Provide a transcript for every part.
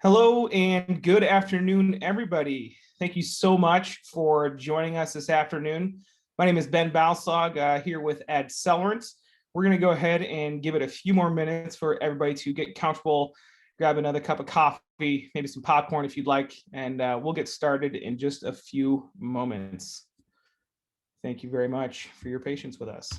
Hello and good afternoon, everybody. Thank you so much for joining us this afternoon. My name is Ben Balsog here with AdCellerant. We're going to go ahead and give it a few more minutes for everybody to get comfortable, grab another cup of coffee, maybe some popcorn if you'd like, and we'll get started in just a few moments. Thank you very much for your patience with us.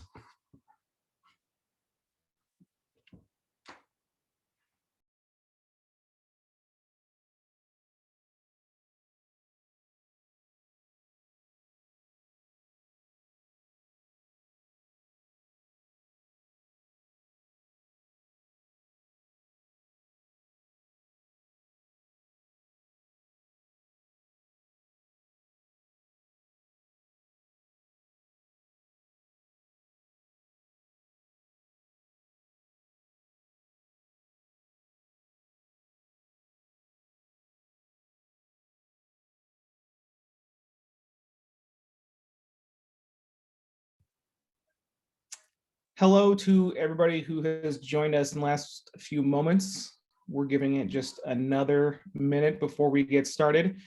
Hello to everybody who has joined us in the last few moments. We're giving it just another minute before we get started.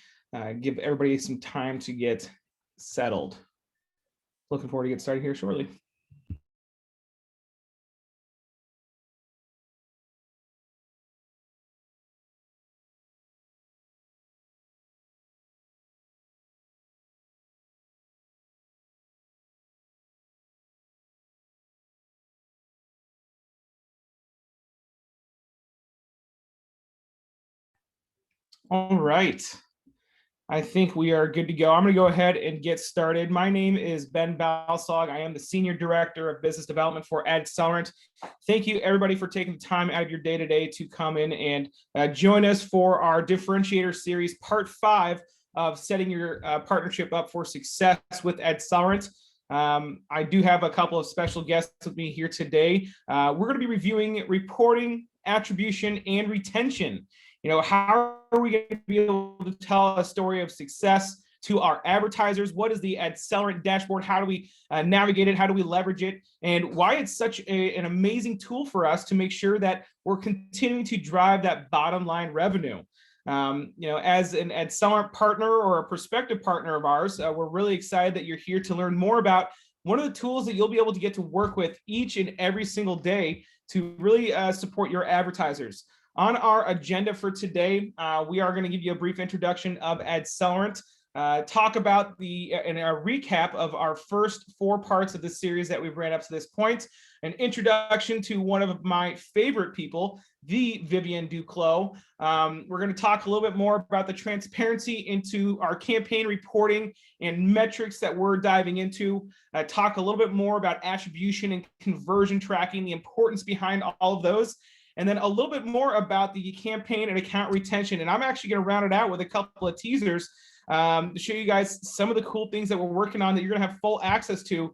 Give everybody some time to get settled. Looking forward to get started here shortly. All right. I think we are good to go. I'm going to go ahead and get started. My name is Ben Balsog. I am the Senior Director of Business Development for AdCellerant. Thank you, everybody, for taking the time out of your day today to come in and join us for our Differentiator series, Part 5 of setting your partnership up for success with AdCellerant. I do have a couple of special guests with me here today. We're going to be reviewing reporting, attribution, and retention. How are we going to be able to tell a story of success to our advertisers? What is the AdCellerant dashboard? How do we navigate it? How do we leverage it? And why it's such an amazing tool for us to make sure that we're continuing to drive that bottom line revenue. As an AdCellerant partner or a prospective partner of ours, we're really excited that you're here to learn more about one of the tools that you'll be able to get to work with each and every single day to really support your advertisers. On our agenda for today, we are going to give you a brief introduction of AdCellerant, talk about and a recap of our first 4 parts of the series that we've ran up to this point, an introduction to one of my favorite people, the Vivian Duclos. We're going to talk a little bit more about the transparency into our campaign reporting and metrics that we're diving into, talk a little bit more about attribution and conversion tracking, the importance behind all of those, and then a little bit more about the campaign and account retention. And I'm actually going to round it out with a couple of teasers to show you guys some of the cool things that we're working on that you're going to have full access to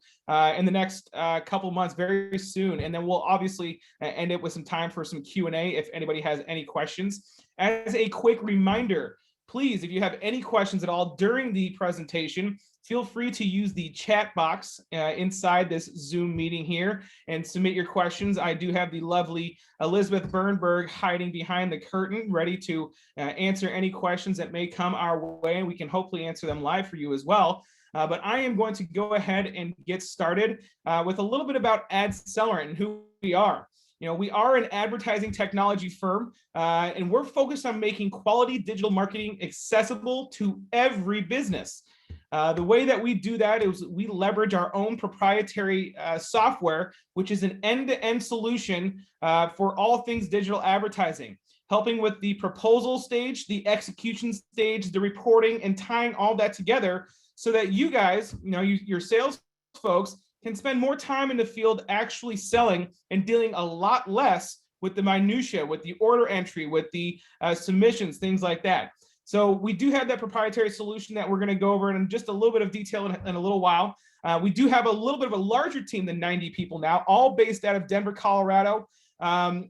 in the next couple of months, very soon. And then we'll obviously end it with some time for some Q&A if anybody has any questions. As a quick reminder, please, if you have any questions at all during the presentation, feel free to use the chat box inside this Zoom meeting here and submit your questions. I do have the lovely Elizabeth Bernberg hiding behind the curtain, ready to answer any questions that may come our way, and we can hopefully answer them live for you as well. But I am going to go ahead and get started with a little bit about AdCellerant and who we are. We are an advertising technology firm, and we're focused on making quality digital marketing accessible to every business. The way that we do that is we leverage our own proprietary software, which is an end-to-end solution for all things digital advertising, helping with the proposal stage, the execution stage, the reporting, and tying all that together so that you guys, your sales folks, can spend more time in the field actually selling and dealing a lot less with the minutia, with the order entry, with the submissions, things like that. So we do have that proprietary solution that we're going to go over in just a little bit of detail in a little while. We do have a little bit of a larger team than 90 people now, all based out of Denver, Colorado,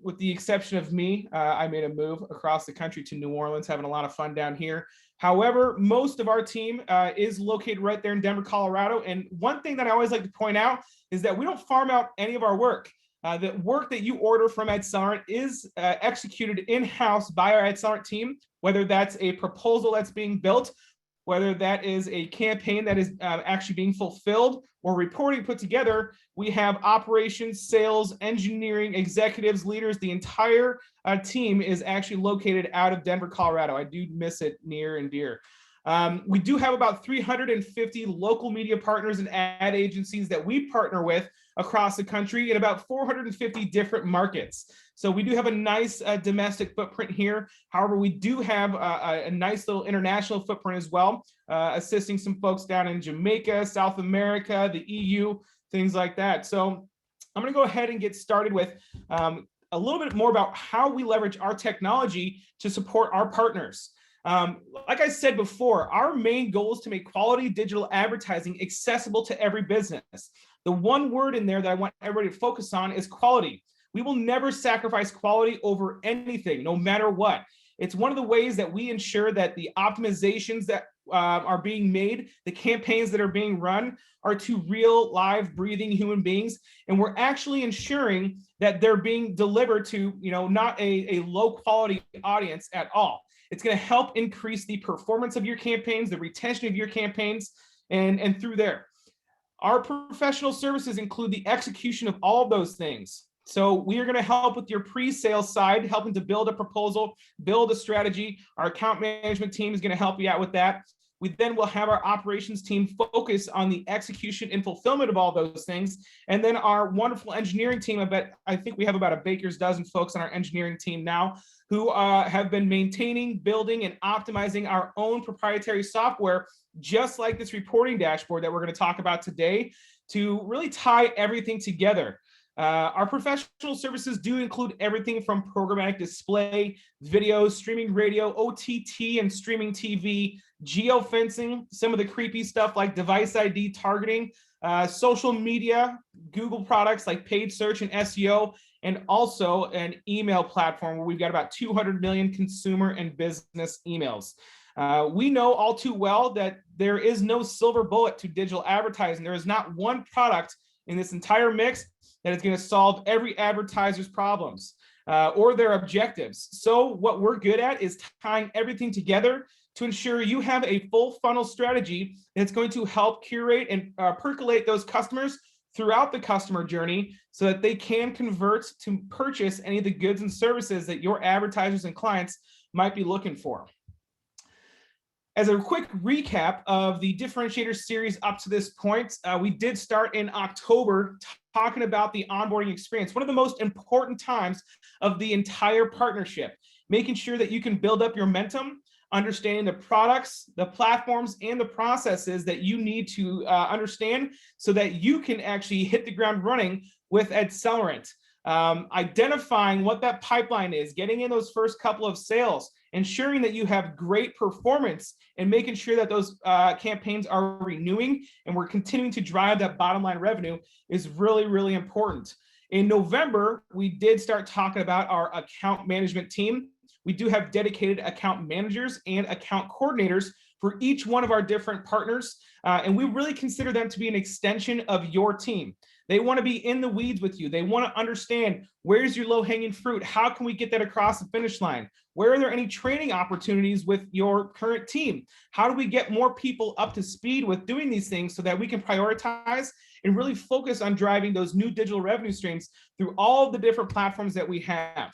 with the exception of me. I made a move across the country to New Orleans, having a lot of fun down here. However, most of our team is located right there in Denver, Colorado. And one thing that I always like to point out is that we don't farm out any of our work. The work that you order from AdCellerant is executed in-house by our AdCellerant team, whether that's a proposal that's being built, whether that is a campaign that is actually being fulfilled or reporting put together. We have operations, sales, engineering, executives, leaders. The entire team is actually located out of Denver, Colorado. I do miss it near and dear. We do have about 350 local media partners and ad agencies that we partner with across the country in about 450 different markets. So we do have a nice domestic footprint here. However, we do have a nice little international footprint as well, assisting some folks down in Jamaica, South America, the EU, things like that. So I'm going to go ahead and get started with a little bit more about how we leverage our technology to support our partners. Like I said before, our main goal is to make quality digital advertising accessible to every business. The one word in there that I want everybody to focus on is quality. We will never sacrifice quality over anything, no matter what. It's one of the ways that we ensure that the optimizations that are being made, the campaigns that are being run, are to real, live, breathing human beings. And we're actually ensuring that they're being delivered to, not a low quality audience at all. It's going to help increase the performance of your campaigns, the retention of your campaigns, and through there. Our professional services include the execution of all of those things. So we are going to help with your pre-sales side, helping to build a proposal, build a strategy. Our account management team is going to help you out with that. We then will have our operations team focus on the execution and fulfillment of all those things. And then our wonderful engineering team, I think we have about a baker's dozen folks on our engineering team now who have been maintaining, building, and optimizing our own proprietary software, just like this reporting dashboard that we're going to talk about today, to really tie everything together. Our professional services do include everything from programmatic display, video, streaming radio, OTT and streaming TV, geofencing, some of the creepy stuff like device ID targeting, social media, Google products like paid search and SEO, and also an email platform where we've got about 200 million consumer and business emails. We know all too well that there is no silver bullet to digital advertising. There is not one product in this entire mix that is going to solve every advertiser's problems or their objectives. So what we're good at is tying everything together to ensure you have a full funnel strategy that's going to help curate and percolate those customers throughout the customer journey so that they can convert to purchase any of the goods and services that your advertisers and clients might be looking for. As a quick recap of the Differentiator series up to this point, we did start in October talking about the onboarding experience, one of the most important times of the entire partnership, making sure that you can build up your momentum, understanding the products, the platforms, and the processes that you need to understand so that you can actually hit the ground running with AdCellerant. Identifying what that pipeline is, getting in those first couple of sales, ensuring that you have great performance, and making sure that those campaigns are renewing and we're continuing to drive that bottom line revenue is really, really important. In November, we did start talking about our account management team. We do have dedicated account managers and account coordinators for each one of our different partners, and we really consider them to be an extension of your team. They want to be in the weeds with you. They want to understand where's your low-hanging fruit. How can we get that across the finish line? Where are there any training opportunities with your current team? How do we get more people up to speed with doing these things so that we can prioritize and really focus on driving those new digital revenue streams through all of the different platforms that we have?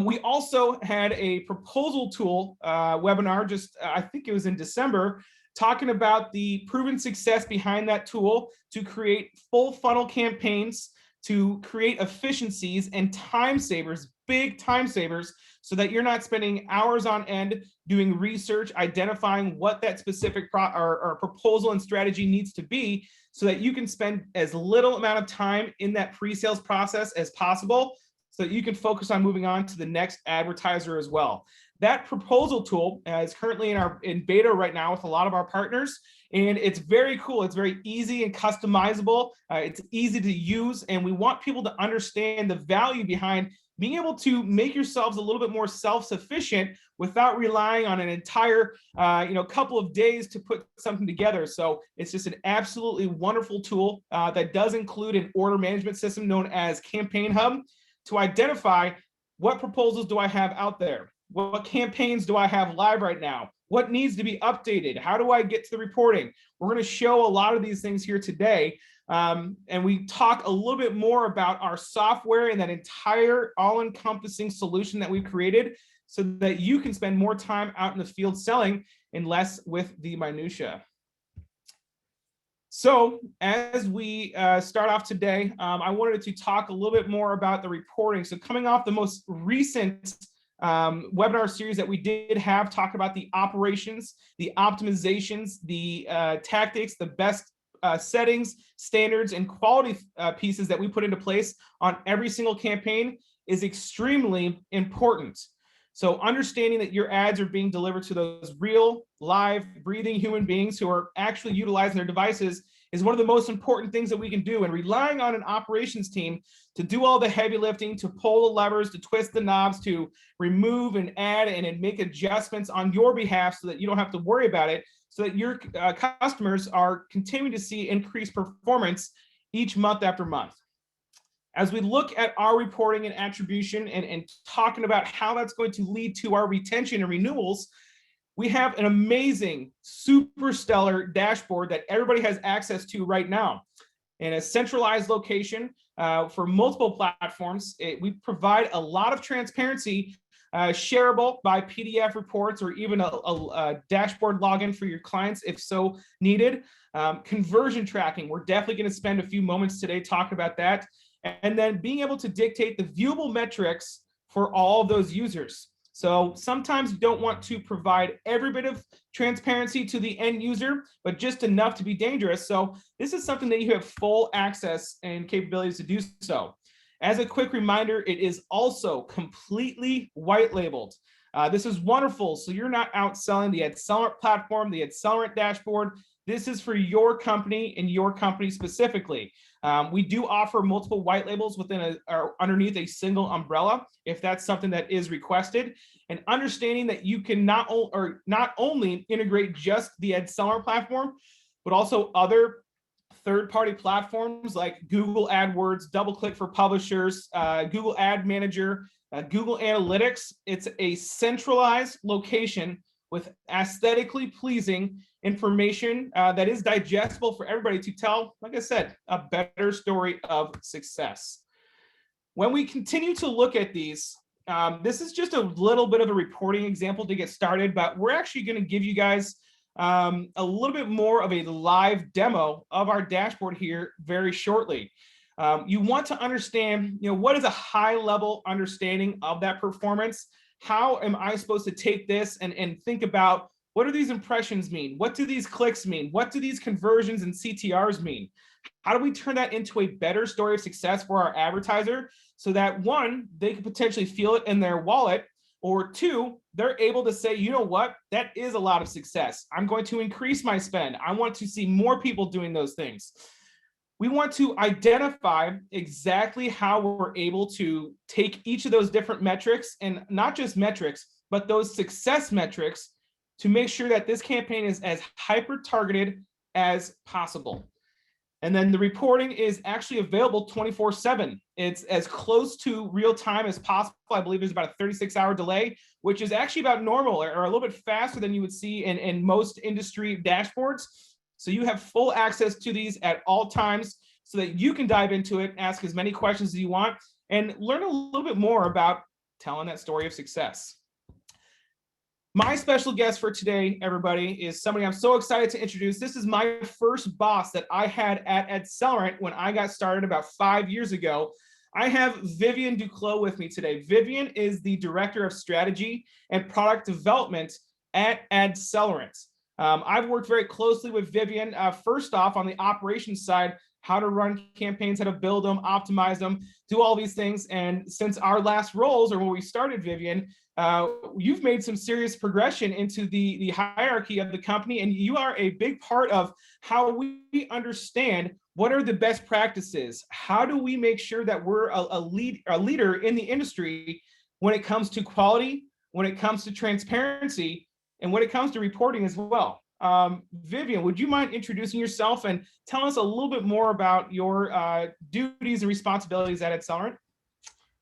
We also had a proposal tool webinar just, I think it was in December, talking about the proven success behind that tool to create full funnel campaigns, to create efficiencies and time savers, big time savers, so that you're not spending hours on end doing research, identifying what that specific or proposal and strategy needs to be, so that you can spend as little amount of time in that pre-sales process as possible, so that you can focus on moving on to the next advertiser as well. That proposal tool is currently in beta right now with a lot of our partners, and it's very cool. It's very easy and customizable. It's easy to use, and we want people to understand the value behind being able to make yourselves a little bit more self-sufficient without relying on an entire couple of days to put something together. So it's just an absolutely wonderful tool that does include an order management system known as Campaign Hub to identify what proposals do I have out there, what campaigns do I have live right now, what needs to be updated, how do I get to the reporting. We're going to show a lot of these things here today. And we talk a little bit more about our software and that entire all-encompassing solution that we've created so that you can spend more time out in the field selling and less with the minutia. So as we start off today, I wanted to talk a little bit more about the reporting. So coming off the most recent webinar series that we did have, talk about the operations, the optimizations, the tactics, the best settings, standards, and quality pieces that we put into place on every single campaign is extremely important. So understanding that your ads are being delivered to those real, live, breathing human beings who are actually utilizing their devices is one of the most important things that we can do. And relying on an operations team to do all the heavy lifting, to pull the levers, to twist the knobs, to remove and add and make adjustments on your behalf so that you don't have to worry about it, so that your customers are continuing to see increased performance each month after month. As we look at our reporting and attribution and talking about how that's going to lead to our retention and renewals, we have an amazing, super stellar dashboard that everybody has access to right now. In a centralized location for multiple platforms, we provide a lot of transparency, shareable by PDF reports or even a dashboard login for your clients if so needed. Conversion tracking, we're definitely going to spend a few moments today talking about that. And then being able to dictate the viewable metrics for all of those users. So sometimes you don't want to provide every bit of transparency to the end user, but just enough to be dangerous. So this is something that you have full access and capabilities to do so. As a quick reminder, it is also completely white labeled. This is wonderful. So you're not out selling the AdCellerant platform, the AdCellerant dashboard. This is for your company and your company specifically. We do offer multiple white labels within or underneath a single umbrella, if that's something that is requested. And understanding that you can not only integrate just the AdCellerant platform, but also other third-party platforms like Google AdWords, DoubleClick for publishers, Google Ad Manager, Google Analytics. It's a centralized location with aesthetically pleasing information that is digestible for everybody to tell, like I said, a better story of success. When we continue to look at these, this is just a little bit of a reporting example to get started, but we're actually going to give you guys a little bit more of a live demo of our dashboard here very shortly. You want to understand, what is a high level understanding of that performance? How am I supposed to take this and think about what do these impressions mean? What do these clicks mean? What do these conversions and CTRs mean? How do we turn that into a better story of success for our advertiser so that one, they could potentially feel it in their wallet, or two, they're able to say, you know what, that is a lot of success. I'm going to increase my spend. I want to see more people doing those things. We want to identify exactly how we're able to take each of those different metrics, and not just metrics, but those success metrics, to make sure that this campaign is as hyper-targeted as possible. And then the reporting is actually available 24/7. It's as close to real time as possible. I believe there's about a 36-hour delay, which is actually about normal or a little bit faster than you would see in most industry dashboards. So you have full access to these at all times so that you can dive into it, ask as many questions as you want, and learn a little bit more about telling that story of success. My special guest for today, everybody, is somebody I'm so excited to introduce. This is my first boss that I had at AdCellerant when I got started about 5 years ago. I have Vivian Duclos with me today. Vivian is the Director of Strategy and Product Development at AdCellerant. I've worked very closely with Vivian. First off, on the operations side, how to run campaigns, how to build them, optimize them, do all these things. And since our last roles, or when we started, Vivian, you've made some serious progression into the hierarchy of the company, and you are a big part of how we understand what are the best practices. How do we make sure that we're a leader in the industry when it comes to quality, when it comes to transparency, and when it comes to reporting as well? Vivian, would you mind introducing yourself and tell us a little bit more about your duties and responsibilities at AdCellerant?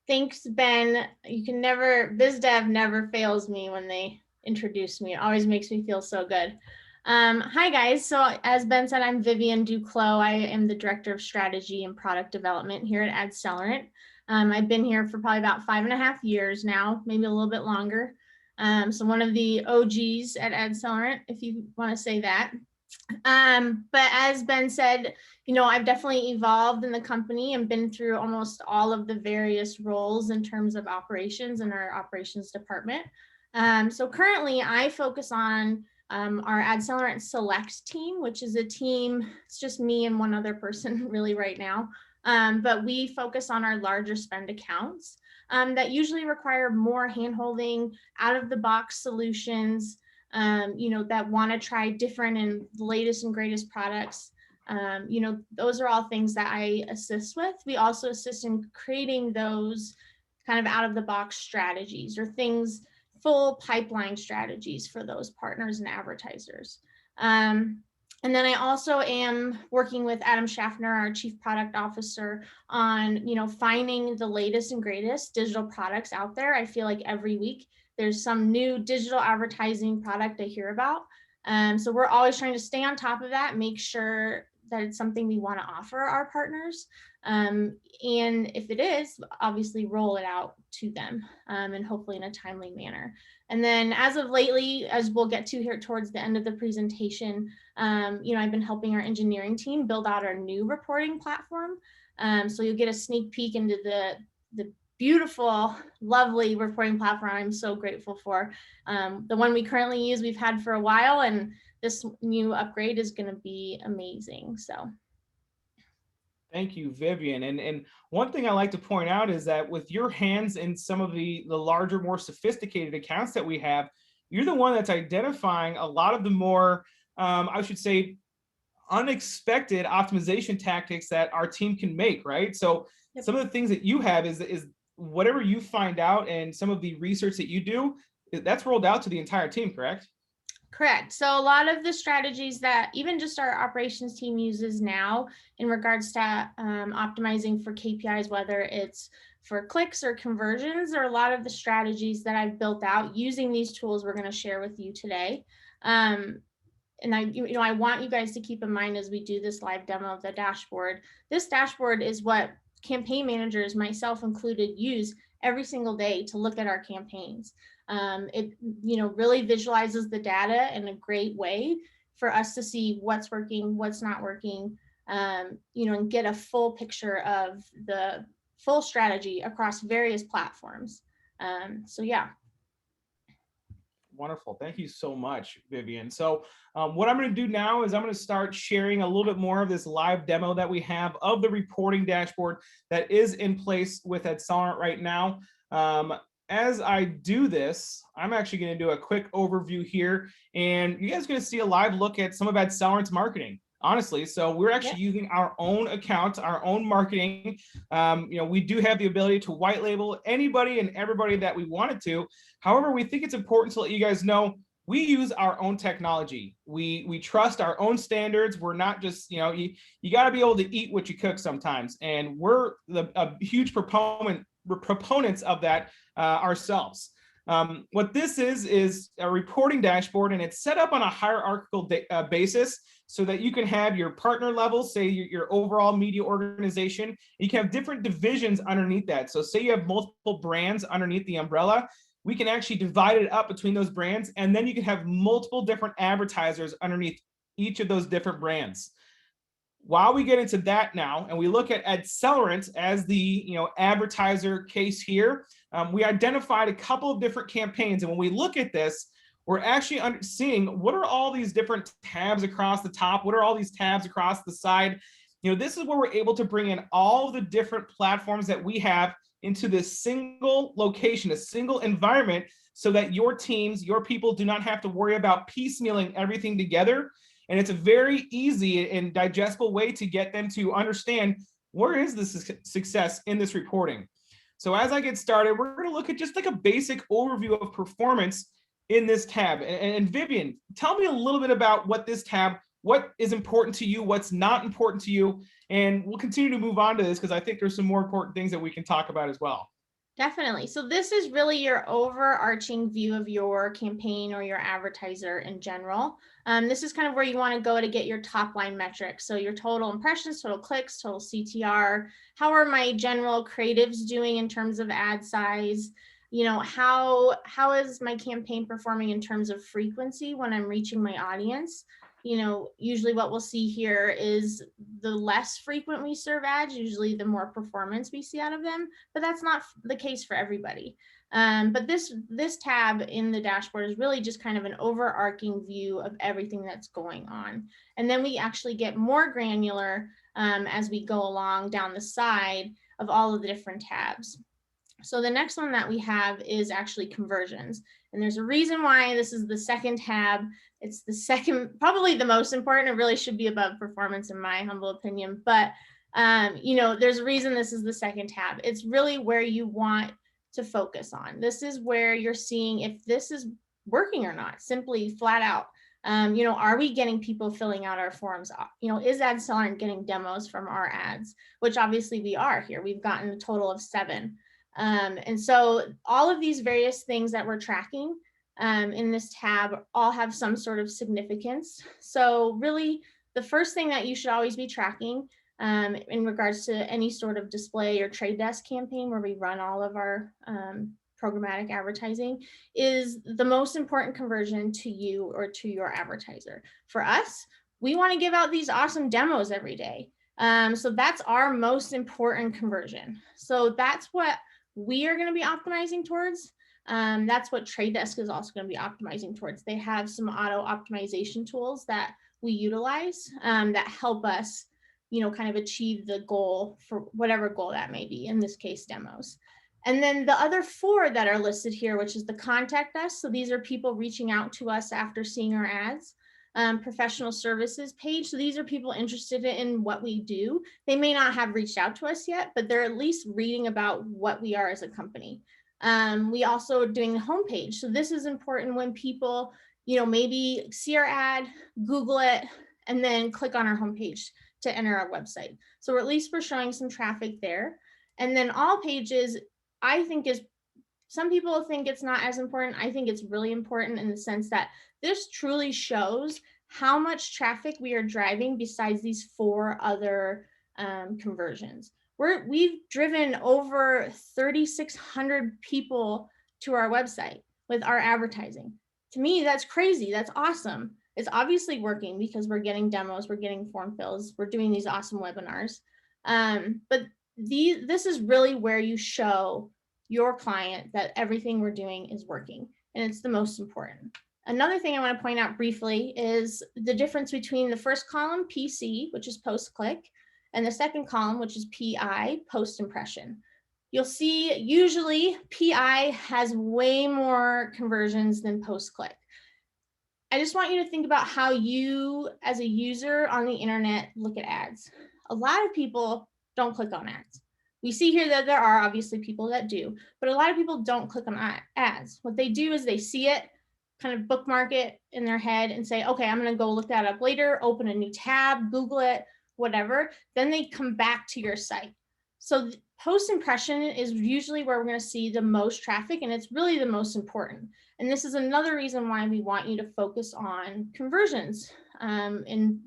Thanks, Ben. You can never, BizDev never fails me when they introduce me. It always makes me feel so good. Hi, guys. So as Ben said, I'm Vivian Duclos. I am the Director of Strategy and Product Development here at AdCellerant. I've been here for probably about 5.5 years now, maybe a little bit longer. So one of the OGs at AdCellerant, if you want to say that. But as Ben said, I've definitely evolved in the company and been through almost all of the various roles in terms of operations in our operations department. So currently I focus on our AdCellerant Select team, which is a team, it's just me and one other person really right now. But we focus on our larger spend accounts that usually require more handholding, out of the box solutions, that want to try different and latest and greatest products. Those are all things that I assist with. We also assist in creating those kind of out of the box strategies or things, full pipeline strategies for those partners and advertisers. And then I also am working with Adam Schaffner, our Chief Product Officer, on, finding the latest and greatest digital products out there. I feel like every week there's some new digital advertising product I hear about. So we're always trying to stay on top of that, make sure that it's something we want to offer our partners. And if it is, obviously roll it out to them and hopefully in a timely manner. And then as of lately, as we'll get to here towards the end of the presentation, I've been helping our engineering team build out our new reporting platform. So you'll get a sneak peek into the beautiful, lovely reporting platform I'm so grateful for. The one we currently use, we've had for a while, and this new upgrade is going to be amazing. So. Thank you, Vivian. And one thing I like to point out is that with your hands in some of the larger, more sophisticated accounts that we have, you're the one that's identifying a lot of the more, I should say, unexpected optimization tactics that our team can make, right? So yep. Some of the things that you have is whatever you find out and some of the research that you do, that's rolled out to the entire team, correct? Correct. So a lot of the strategies that even just our operations team uses now in regards to optimizing for KPIs, whether it's for clicks or conversions, or a lot of the strategies that I've built out using these tools we're going to share with you today. And I want you guys to keep in mind as we do this live demo of the dashboard. This dashboard is what campaign managers, myself included, use every single day to look at our campaigns. It really visualizes the data in a great way for us to see what's working, what's not working, and get a full picture of the full strategy across various platforms. So yeah. Wonderful. Thank you so much, Vivian. So what I'm going to do now is I'm going to start sharing a little bit more of this live demo that we have of the reporting dashboard that is in place with AdCellerant right now. As I do this, I'm actually going to do a quick overview here, and you guys are going to see a live look at some of AdCellerant's marketing, honestly. So we're actually using our own account, our own marketing. We do have the ability to white label anybody and everybody that we wanted to. However, we think it's important to let you guys know we use our own technology. We trust our own standards. We're not just, you got to be able to eat what you cook sometimes. And we're a huge proponents of that ourselves. What this is a reporting dashboard, and it's set up on a hierarchical basis so that you can have your partner levels, say your overall media organization. You can have different divisions underneath that. So say you have multiple brands underneath the umbrella, we can actually divide it up between those brands, and then you can have multiple different advertisers underneath each of those different brands. While we get into that now, and we look at AdCellerant as the advertiser case here, we identified a couple of different campaigns. And when we look at this, we're actually seeing what are all these different tabs across the top? What are all these tabs across the side? This is where we're able to bring in all the different platforms that we have into this single location, a single environment, so that your teams, your people do not have to worry about piecemealing everything together. And it's a very easy and digestible way to get them to understand where is the success in this reporting. So as I get started, we're going to look at just like a basic overview of performance in this tab. And Vivian, tell me a little bit about what this tab, what is important to you, what's not important to you, and we'll continue to move on to this because I think there's some more important things that we can talk about as well. Definitely. So this is really your overarching view of your campaign or your advertiser in general. This is kind of where you want to go to get your top line metrics. So your total impressions, total clicks, total CTR. How are my general creatives doing in terms of ad size? How is my campaign performing in terms of frequency when I'm reaching my audience? Usually what we'll see here is the less frequent we serve ads, usually the more performance we see out of them, but that's not the case for everybody. But this tab in the dashboard is really just kind of an overarching view of everything that's going on. And then we actually get more granular as we go along down the side of all of the different tabs. So the next one that we have is actually conversions. And there's a reason why this is the second tab. It's the second, probably the most important. It really should be above performance in my humble opinion. But, there's a reason this is the second tab. It's really where you want to focus on. This is where you're seeing if this is working or not, simply flat out. Are we getting people filling out our forms? Is AdCellerant getting demos from our ads? Which obviously we are here. We've gotten a total of 7. And so all of these various things that we're tracking in this tab all have some sort of significance. So really, the first thing that you should always be tracking in regards to any sort of display or trade desk campaign where we run all of our programmatic advertising is the most important conversion to you or to your advertiser. For us, we want to give out these awesome demos every day. So that's our most important conversion. So that's what we are going to be optimizing towards. That's what Trade Desk is also going to be optimizing towards. They have some auto optimization tools that we utilize that help us, kind of achieve the goal for whatever goal that may be, in this case, demos. And then the other 4 that are listed here, which is the contact us. So these are people reaching out to us after seeing our ads. Professional services page. So these are people interested in what we do. They may not have reached out to us yet, but they're at least reading about what we are as a company. We also are doing the homepage. So this is important when people, maybe see our ad, Google it, and then click on our homepage to enter our website. So at least we're showing some traffic there. And then all pages, I think some people think it's not as important. I think it's really important in the sense that this truly shows how much traffic we are driving besides these 4 other conversions. We've driven over 3,600 people to our website with our advertising. To me, that's crazy. That's awesome. It's obviously working because we're getting demos, we're getting form fills, we're doing these awesome webinars. But this is really where you show your client that everything we're doing is working, and it's the most important. Another thing I want to point out briefly is the difference between the first column, PC, which is post-click, and the second column, which is PI, post-impression. You'll see usually PI has way more conversions than post-click. I just want you to think about how you, as a user on the internet, look at ads. A lot of people don't click on ads. We see here that there are obviously people that do, but a lot of people don't click on ads. What they do is they see it, kind of bookmark it in their head and say, okay, I'm going to go look that up later, open a new tab, Google it, whatever. Then they come back to your site. So post impression is usually where we're going to see the most traffic, and it's really the most important. And this is another reason why we want you to focus on conversions and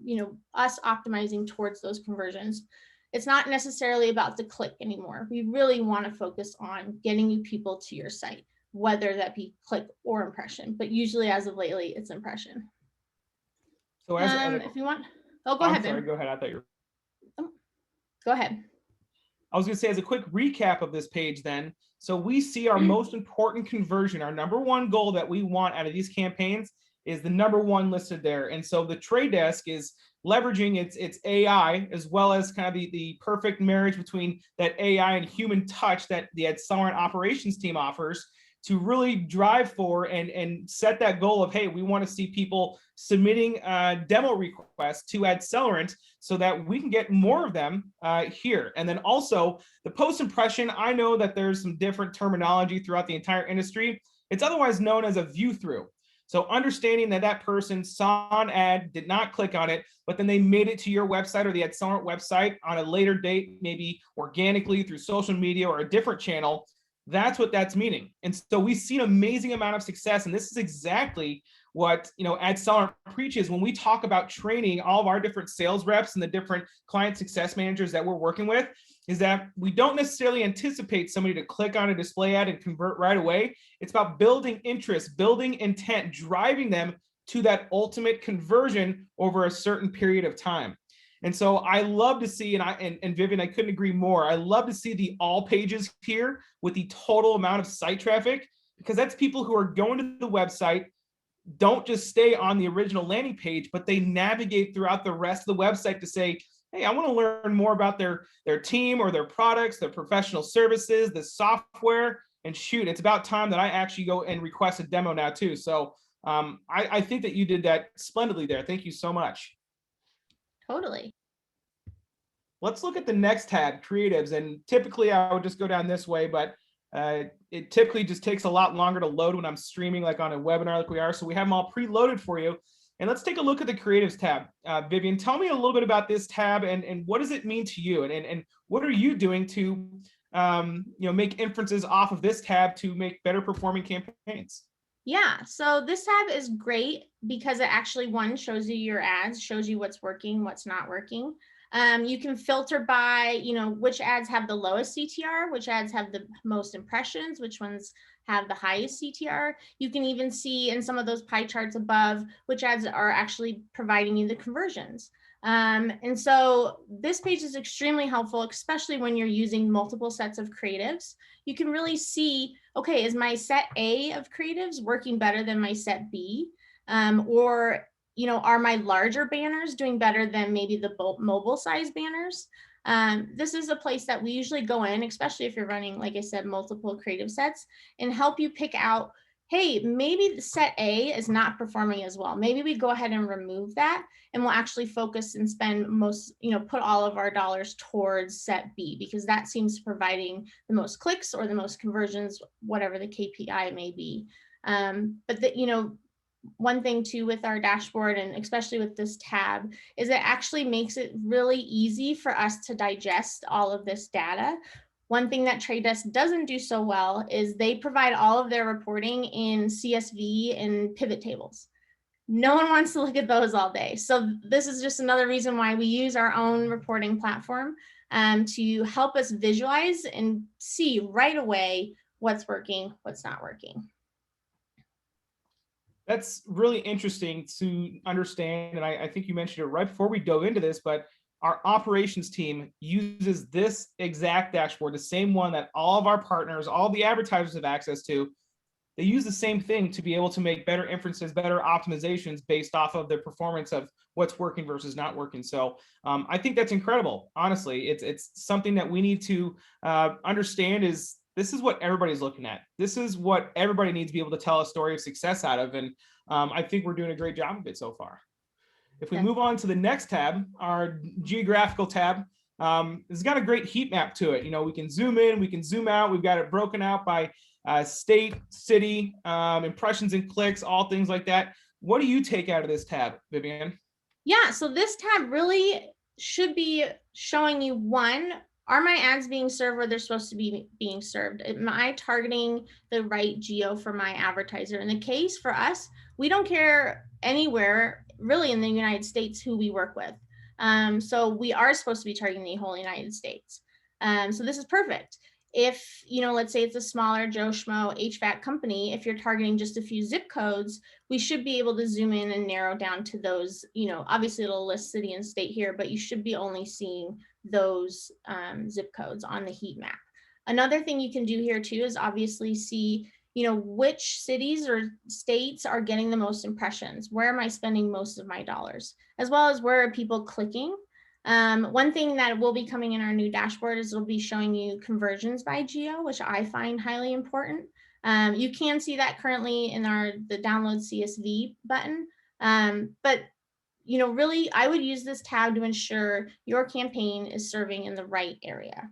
us optimizing towards those conversions. It's not necessarily about the click anymore. We really want to focus on getting you people to your site, whether that be click or impression, but usually as of lately, it's impression. So if you want, go ahead. Sorry, go ahead. I thought you were. Go ahead. I was going to say, as a quick recap of this page then, so we see our most important conversion, our number 1 goal that we want out of these campaigns is the number 1 listed there. And so the trade desk is leveraging its AI, as well as kind of the perfect marriage between that AI and human touch that the AdCellerant operations team offers to really drive for and set that goal of, hey, we want to see people submitting demo requests to AdCellerant so that we can get more of them here. And then also the post impression, I know that there's some different terminology throughout the entire industry. It's otherwise known as a view through. So understanding that that person saw an ad, did not click on it, but then they made it to your website or the AdCellerant website on a later date, maybe organically through social media or a different channel. That's what that's meaning. And so we've seen an amazing amount of success. And this is exactly what AdCellerant preaches when we talk about training all of our different sales reps and the different client success managers that we're working with, is that we don't necessarily anticipate somebody to click on a display ad and convert right away. It's about building interest, building intent, driving them to that ultimate conversion over a certain period of time. And so I love to see, and Vivian, I couldn't agree more. I love to see the all pages here with the total amount of site traffic, because that's people who are going to the website, don't just stay on the original landing page, but they navigate throughout the rest of the website to say, hey, I want to learn more about their team or their products, their professional services, the software, and shoot, it's about time that I actually go and request a demo now too. So I think that you did that splendidly there. Thank you so much. Totally. Let's look at the next tab, creatives. And typically I would just go down this way, but it typically just takes a lot longer to load when I'm streaming like on a webinar like we are. So we have them all preloaded for you. And let's take a look at the creatives tab. Vivian, tell me a little bit about this tab and what does it mean to you? And what are you doing to make inferences off of this tab to make better performing campaigns? Yeah, so this tab is great because it actually, one, shows you your ads, shows you what's working, what's not working. You can filter by, which ads have the lowest CTR, which ads have the most impressions, which ones have the highest CTR. You can even see in some of those pie charts above which ads are actually providing you the conversions. And so this page is extremely helpful, especially when you're using multiple sets of creatives. You can really see, okay, is my set A of creatives working better than my set B? Or are my larger banners doing better than maybe the mobile size banners? This is a place that we usually go in, especially if you're running, like I said, multiple creative sets, and help you pick out, hey, maybe set A is not performing as well. Maybe we go ahead and remove that, and we'll actually focus and spend put all of our dollars towards set B, because that seems providing the most clicks or the most conversions, whatever the KPI may be. One thing too with our dashboard, and especially with this tab, is it actually makes it really easy for us to digest all of this data. One thing that Trade Desk doesn't do so well is they provide all of their reporting in CSV and pivot tables. No one wants to look at those all day. So this is just another reason why we use our own reporting platform to help us visualize and see right away what's working, what's not working. That's really interesting to understand. And I think you mentioned it right before we dove into this, but our operations team uses this exact dashboard, the same one that all of our partners, all the advertisers have access to. They use the same thing to be able to make better inferences, better optimizations based off of their performance of what's working versus not working. So I think that's incredible. Honestly, it's something that we need to understand is this is what everybody's looking at. This is what everybody needs to be able to tell a story of success out of. And I think we're doing a great job of it so far. If we move on to the next tab, our geographical tab, it's got a great heat map to it. We can zoom in, we can zoom out. We've got it broken out by state, city, impressions and clicks, all things like that. What do you take out of this tab, Vivian? Yeah, so this tab really should be showing you, one, are my ads being served where they're supposed to be being served? Am I targeting the right geo for my advertiser? In the case for us, we don't care anywhere really in the United States who we work with. So we are supposed to be targeting the whole United States. So this is perfect. If, let's say it's a smaller Joe Schmo HVAC company, if you're targeting just a few zip codes, we should be able to zoom in and narrow down to those, obviously it'll list city and state here, but you should be only seeing those zip codes on the heat map. Another thing you can do here too is obviously see, which cities or states are getting the most impressions? Where am I spending most of my dollars? As well as where are people clicking? One thing that will be coming in our new dashboard is it'll be showing you conversions by geo, which I find highly important. You can see that currently in the download CSV button. But really, I would use this tab to ensure your campaign is serving in the right area.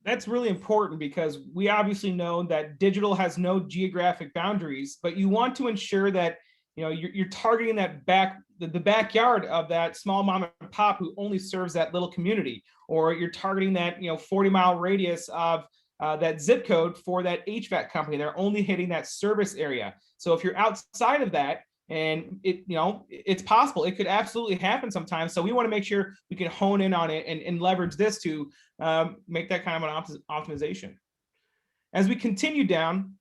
That's really important because we obviously know that digital has no geographic boundaries, but you want to ensure that you're targeting that the backyard of that small mom and pop who only serves that little community, or you're targeting that 40-mile radius of that zip code for that HVAC company. They're only hitting that service area. So if you're outside of that, and it's possible, it could absolutely happen sometimes. So we want to make sure we can hone in on it and leverage this to make that kind of an optimization. As we continue down,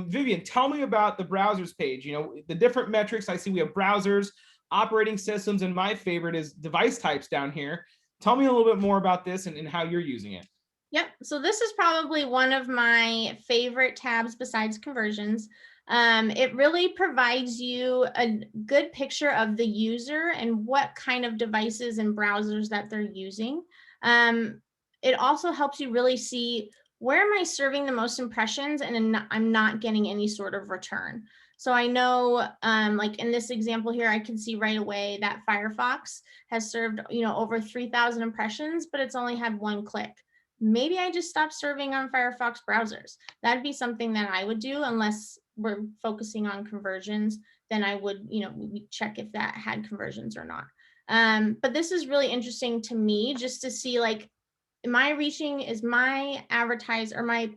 Vivian, tell me about the browsers page. The different metrics. I see we have browsers, operating systems, and my favorite is device types down here. Tell me a little bit more about this and how you're using it. Yep. So this is probably one of my favorite tabs besides conversions. It really provides you a good picture of the user and what kind of devices and browsers that they're using. It also helps you really see, where am I serving the most impressions and I'm not getting any sort of return. So I know, like in this example here, I can see right away that Firefox has served, over 3,000 impressions, but it's only had one click. Maybe I just stopped serving on Firefox browsers. That'd be something that I would do, unless we're focusing on conversions. Then I would, we check if that had conversions or not. But this is really interesting to me, just to see, like, is my advertiser or my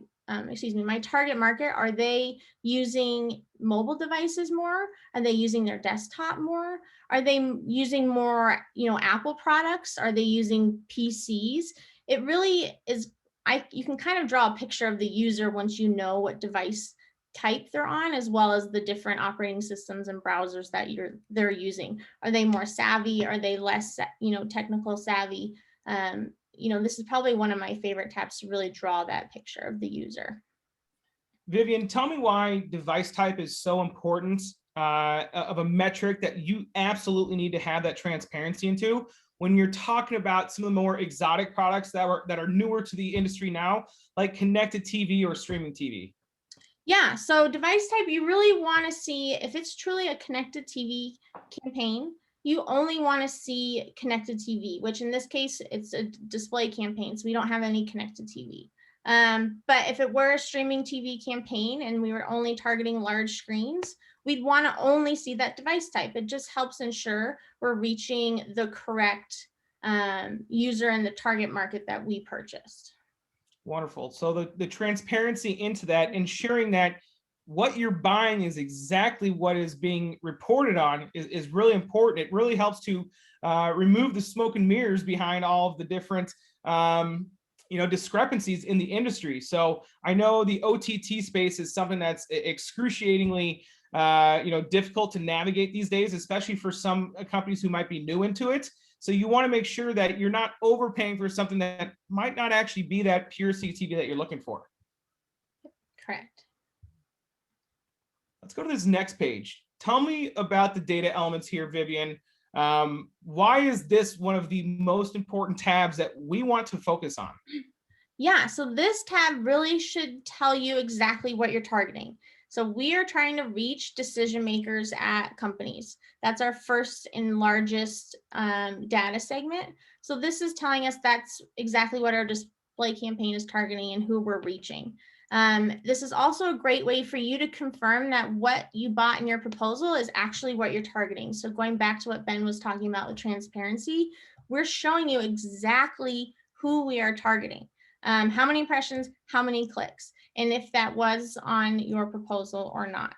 target market, are they using mobile devices more? Are they using their desktop more? Are they using more, Apple products? Are they using PCs? It really is, you can kind of draw a picture of the user once you know what device type they're on, as well as the different operating systems and browsers that they're using. Are they more savvy? Are they less, technical savvy? This is probably one of my favorite tabs to really draw that picture of the user. Vivian, tell me why device type is so important of a metric that you absolutely need to have that transparency into when you're talking about some of the more exotic products that are newer to the industry now, like connected TV or streaming TV. Yeah, so device type, you really want to see if it's truly a connected TV campaign. You only want to see connected TV, which in this case, it's a display campaign, so we don't have any connected TV. But if it were a streaming TV campaign and we were only targeting large screens, we'd want to only see that device type. It just helps ensure we're reaching the correct user and the target market that we purchased. Wonderful. So the transparency into that, ensuring that what you're buying is exactly what is being reported on is really important. It really helps to remove the smoke and mirrors behind all of the different discrepancies in the industry. So I know the OTT space is something that's excruciatingly difficult to navigate these days, especially for some companies who might be new into it. So you want to make sure that you're not overpaying for something that might not actually be that pure CTV that you're looking for. Correct. Let's go to this next page. Tell me about the data elements here, Vivian. Why is this one of the most important tabs that we want to focus on? Yeah, so this tab really should tell you exactly what you're targeting. So we are trying to reach decision makers at companies. That's our first and largest data segment. So this is telling us that's exactly what our display campaign is targeting and who we're reaching. This is also a great way for you to confirm that what you bought in your proposal is actually what you're targeting. So going back to what Ben was talking about with transparency, we're showing you exactly who we are targeting. How many impressions, how many clicks, and if that was on your proposal or not.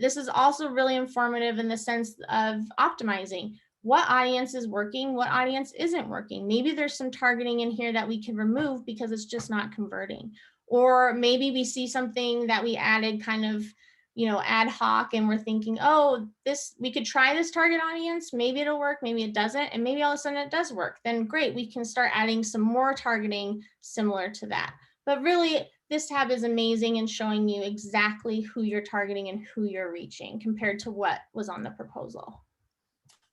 This is also really informative in the sense of optimizing. What audience is working, what audience isn't working. Maybe there's some targeting in here that we can remove because it's just not converting. Or maybe we see something that we added kind of, ad hoc, and we're thinking, oh, we could try this target audience. Maybe it'll work, maybe it doesn't. And maybe all of a sudden it does work. Then great, we can start adding some more targeting similar to that. But really, this tab is amazing in showing you exactly who you're targeting and who you're reaching compared to what was on the proposal.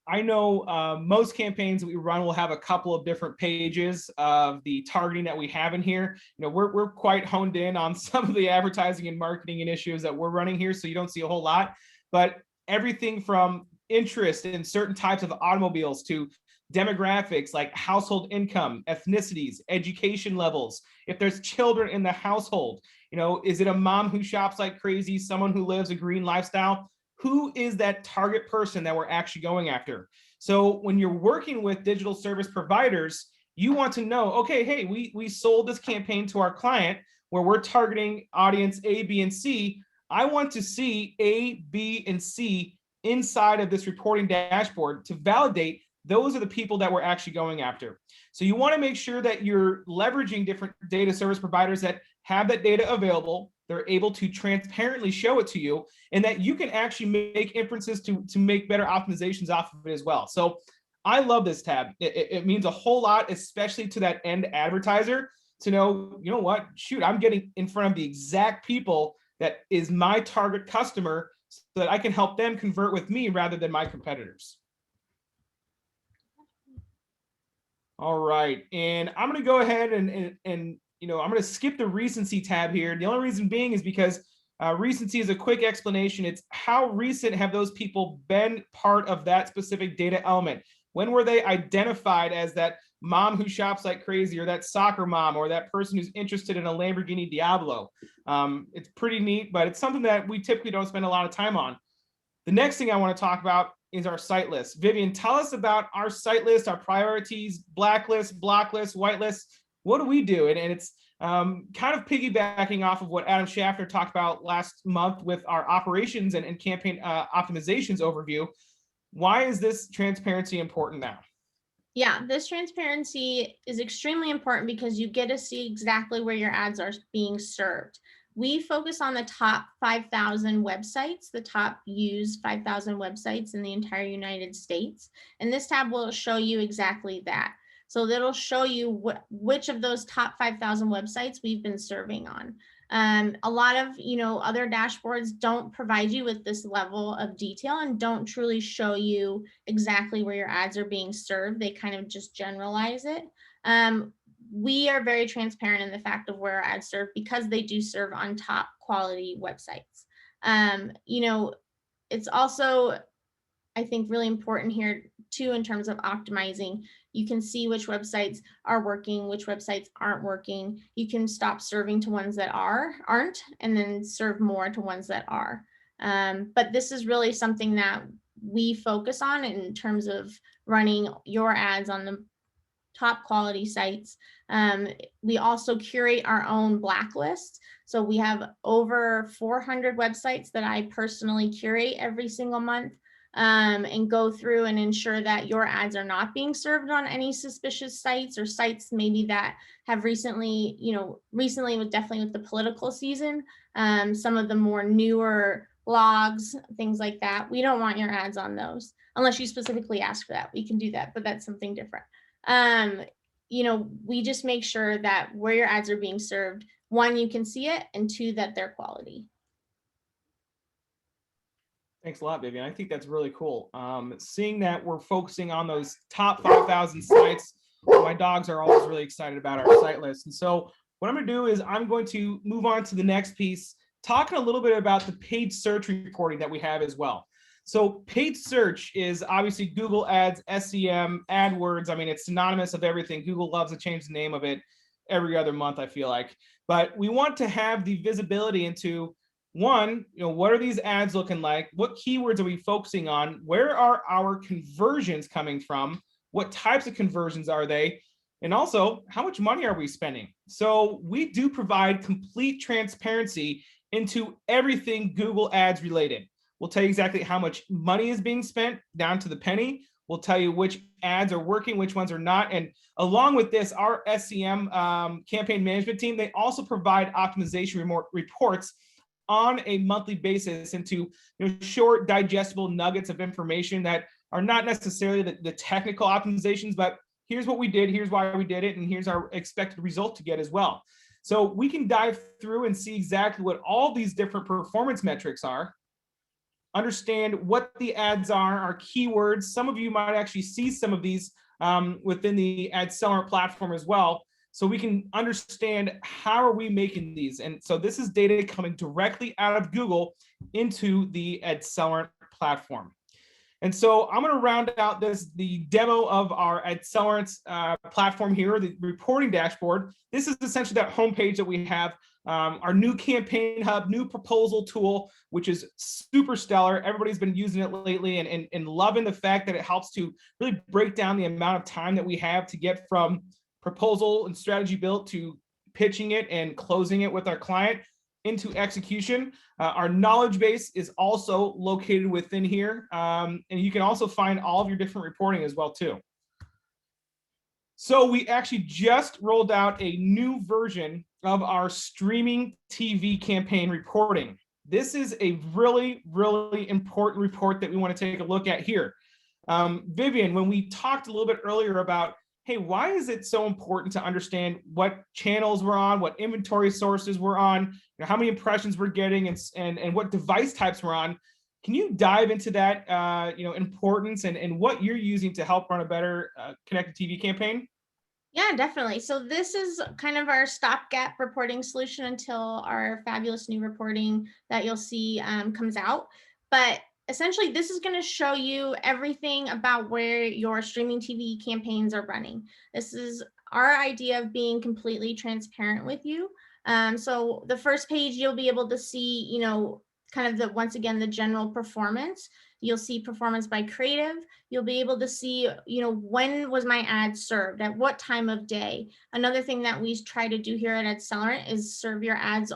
I know most campaigns that we run will have a couple of different pages of the targeting that we have in here. You know, we're quite honed in on some of the advertising and marketing initiatives that we're running here, so you don't see a whole lot. But everything from interest in certain types of automobiles to demographics like household income, ethnicities, education levels, if there's children in the household, you know, is it a mom who shops like crazy, someone who lives a green lifestyle? Who is that target person that we're actually going after? So when you're working with digital service providers, you want to know, okay, hey, we sold this campaign to our client where we're targeting audience A, B, and C. I want to see A, B, and C inside of this reporting dashboard to validate those are the people that we're actually going after. So you want to make sure that you're leveraging different data service providers that have that data available. They're able to transparently show it to you, and that you can actually make inferences to make better optimizations off of it as well. So I love this tab. It means a whole lot, especially to that end advertiser, to know, you know what, shoot, I'm getting in front of the exact people that is my target customer so that I can help them convert with me rather than my competitors. All right, and I'm going to go ahead and you know, I'm going to skip the recency tab here. The only reason being is because recency is a quick explanation. It's how recent have those people been part of that specific data element? When were they identified as that mom who shops like crazy, or that soccer mom, or that person who's interested in a Lamborghini Diablo? It's pretty neat, but it's something that we typically don't spend a lot of time on. The next thing I want to talk about is our site list. Vivian, tell us about our site list, our priorities, blacklist, blocklist, whitelist. What do we do? And it's kind of piggybacking off of what Adam Schaffner talked about last month with our operations and campaign optimizations overview. Why is this transparency important now? Yeah, this transparency is extremely important because you get to see exactly where your ads are being served. We focus on the top 5,000 websites, the top used 5,000 websites in the entire United States. And this tab will show you exactly that. So that'll show you which of those top 5,000 websites we've been serving on. A lot of, you know, other dashboards don't provide you with this level of detail and don't truly show you exactly where your ads are being served. They kind of just generalize it. We are very transparent in the fact of where our ads serve because they do serve on top quality websites. You know, it's also, I think, really important here too in terms of optimizing. You can see which websites are working, which websites aren't working. You can stop serving to ones that aren't, and then serve more to ones that are. But this is really something that we focus on in terms of running your ads on the top quality sites. We also curate our own blacklist. So we have over 400 websites that I personally curate every single month. And go through and ensure that your ads are not being served on any suspicious sites or sites maybe that have recently, you know, definitely with the political season, some of the more newer blogs, things like that. We don't want your ads on those unless you specifically ask for that. We can do that, but that's something different. You know, we just make sure that where your ads are being served, one, you can see it, and two, that they're quality. Thanks a lot, Vivian. I think that's really cool. Seeing that we're focusing on those top 5,000 sites, my dogs are always really excited about our site list. And so what I'm going to do is I'm going to move on to the next piece, talking a little bit about the paid search reporting that we have as well. So paid search is obviously Google Ads, SEM, AdWords. I mean, it's synonymous of everything. Google loves to change the name of it every other month, I feel like. But we want to have the visibility into, one, you know, what are these ads looking like? What keywords are we focusing on? Where are our conversions coming from? What types of conversions are they? And also, how much money are we spending? So we do provide complete transparency into everything Google Ads related. We'll tell you exactly how much money is being spent down to the penny. We'll tell you which ads are working, which ones are not. And along with this, our SEM campaign management team, they also provide optimization reports on a monthly basis into, you know, short, digestible nuggets of information that are not necessarily the technical optimizations, but here's what we did, here's why we did it, and here's our expected result to get as well. So we can dive through and see exactly what all these different performance metrics are, understand what the ads are, our keywords. Some of you might actually see some of these within the AdCellerant platform as well. So we can understand how are we making these. And so this is data coming directly out of Google into the AdCellerant platform. And so I'm going to round out the demo of our AdCellerant platform here, the reporting dashboard. This is essentially that homepage that we have, our new campaign hub, new proposal tool, which is super stellar. Everybody's been using it lately and loving the fact that it helps to really break down the amount of time that we have to get from proposal and strategy built to pitching it and closing it with our client into execution. Our knowledge base is also located within here. And you can also find all of your different reporting as well too. So we actually just rolled out a new version of our streaming TV campaign reporting. This is a really, really important report that we want to take a look at here. Vivian, when we talked a little bit earlier about, hey, why is it so important to understand what channels we're on, what inventory sources we're on, how many impressions we're getting, and what device types we're on? Can you dive into that importance and what you're using to help run a better connected TV campaign? Yeah, definitely. So this is kind of our stopgap reporting solution until our fabulous new reporting that you'll see comes out. But essentially, this is going to show you everything about where your streaming TV campaigns are running. This is our idea of being completely transparent with you. So the first page, you'll be able to see, kind of once again, the general performance. You'll see performance by creative. You'll be able to see, when was my ad served, at what time of day. Another thing that we try to do here at AdCellerant is serve your ads,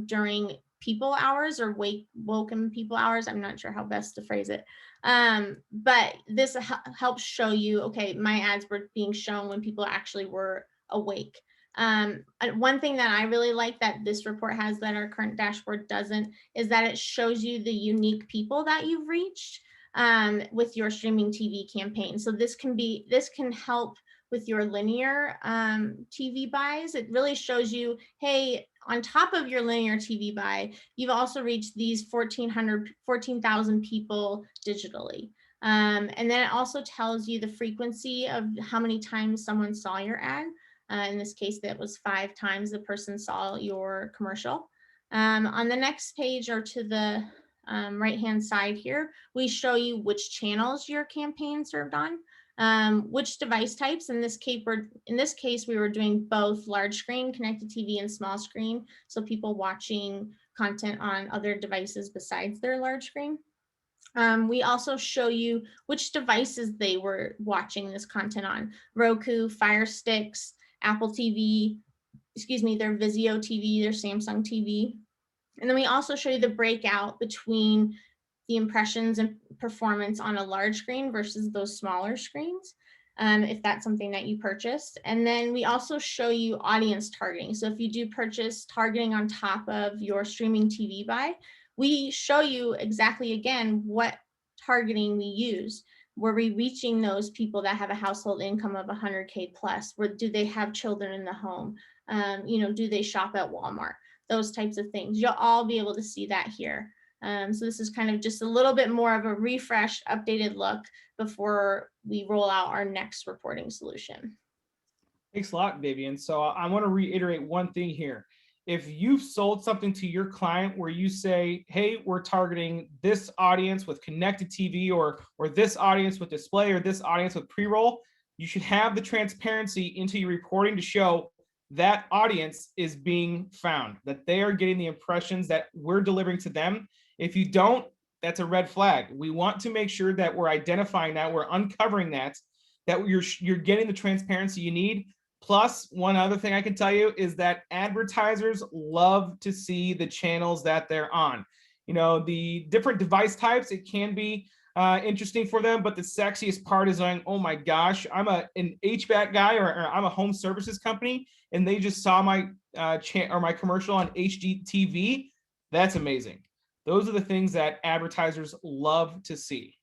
during people hours or woken people hours. I'm not sure how best to phrase it. But this helps show you, okay, my ads were being shown when people actually were awake. One thing that I really like that this report has that our current dashboard doesn't is that it shows you the unique people that you've reached with your streaming TV campaign. So this can help with your linear TV buys. It really shows you, hey, on top of your linear TV buy, you've also reached these 14,000 people digitally. And then it also tells you the frequency of how many times someone saw your ad. In this case, that was 5 times the person saw your commercial. On the next page or to the right-hand side here, we show you which channels your campaign served on, which device types. In this case, we were doing both large screen, connected TV, and small screen. So people watching content on other devices besides their large screen. We also show you which devices they were watching this content on: Roku, Fire Sticks, Apple TV, their Vizio TV, their Samsung TV. And then we also show you the breakout between the impressions and performance on a large screen versus those smaller screens, if that's something that you purchased. And then we also show you audience targeting. So if you do purchase targeting on top of your streaming TV buy, we show you exactly, again, what targeting we use. Were we reaching those people that have a household income of 100K plus? Do they have children in the home? Do they shop at Walmart? Those types of things. You'll all be able to see that here. So this is kind of just a little bit more of a refreshed, updated look before we roll out our next reporting solution. Thanks a lot, Vivian. So I want to reiterate one thing here. If you've sold something to your client where you say, hey, we're targeting this audience with connected TV or this audience with display or this audience with pre-roll, you should have the transparency into your reporting to show that audience is being found, that they are getting the impressions that we're delivering to them. If you don't, that's a red flag. We want to make sure that we're identifying that, we're uncovering that you're getting the transparency you need. Plus, one other thing I can tell you is that advertisers love to see the channels that they're on. The different device types, it can be interesting for them, but the sexiest part is going, oh my gosh, I'm an HVAC guy or I'm a home services company, and they just saw my my commercial on HGTV. That's amazing. Those are the things that advertisers love to see.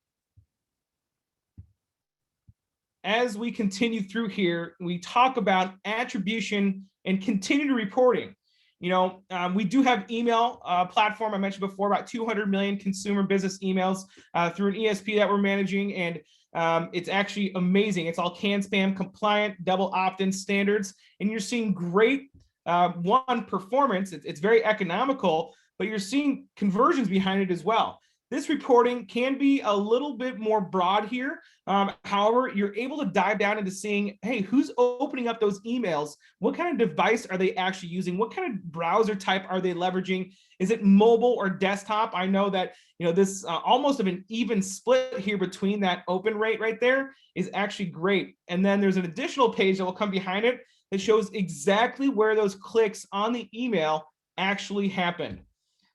As we continue through here, we talk about attribution and continue reporting. We do have email platform. I mentioned before, about 200 million consumer business emails through an ESP that we're managing, and it's actually amazing. It's all CAN spam compliant, double opt-in standards, and you're seeing great performance. It's very economical, but you're seeing conversions behind it as well. This reporting can be a little bit more broad here. However, you're able to dive down into seeing, hey, who's opening up those emails? What kind of device are they actually using? What kind of browser type are they leveraging? Is it mobile or desktop? I know that this almost of an even split here between that open rate right there is actually great. And then there's an additional page that will come behind it that shows exactly where those clicks on the email actually happen.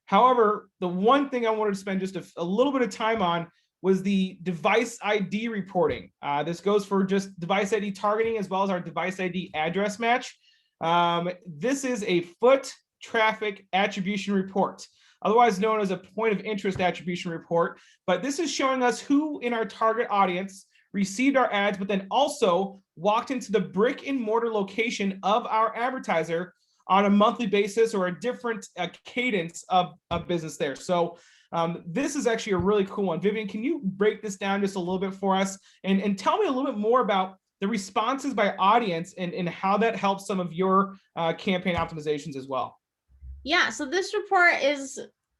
However, the one thing I wanted to spend just a little bit of time on was the device ID reporting. This goes for just device ID targeting as well as our device ID address match. This is a foot traffic attribution report, otherwise known as a point of interest attribution report. But this is showing us who in our target audience received our ads, but then also walked into the brick and mortar location of our advertiser on a monthly basis or a different cadence of business there. So this is actually a really cool one. Vivian, can you break this down just a little bit for us and tell me a little bit more about the responses by audience and how that helps some of your campaign optimizations as well? Yeah, so this report